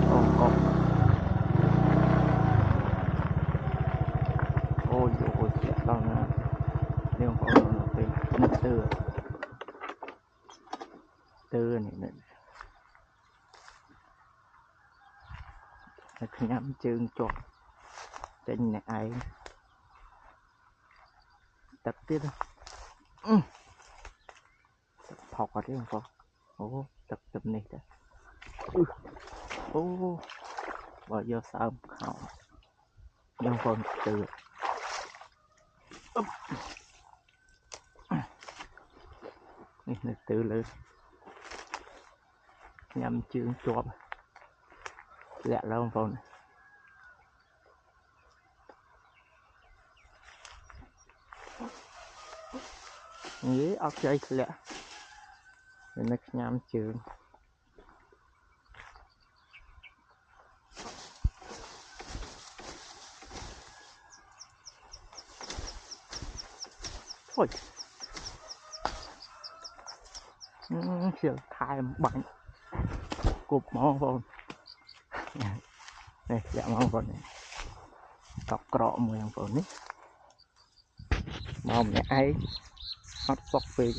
Con ôi ôi lẹ đâu nè nếu có nó phải nó tư này nữa nhắm chương chọn trên này ai tập tiếp tập học ở đấy không ô tập này đó ô bao giờ sao không nhưng còn từ này từ lên nhắm chương chọn lẹ lâu không nghĩ ốc chơi lẹ nó nhắm chương ôi chiều thay bánh cục mong không này dạ mong còn này cọc cọ mười không còn đấy mong này ai hot sọc về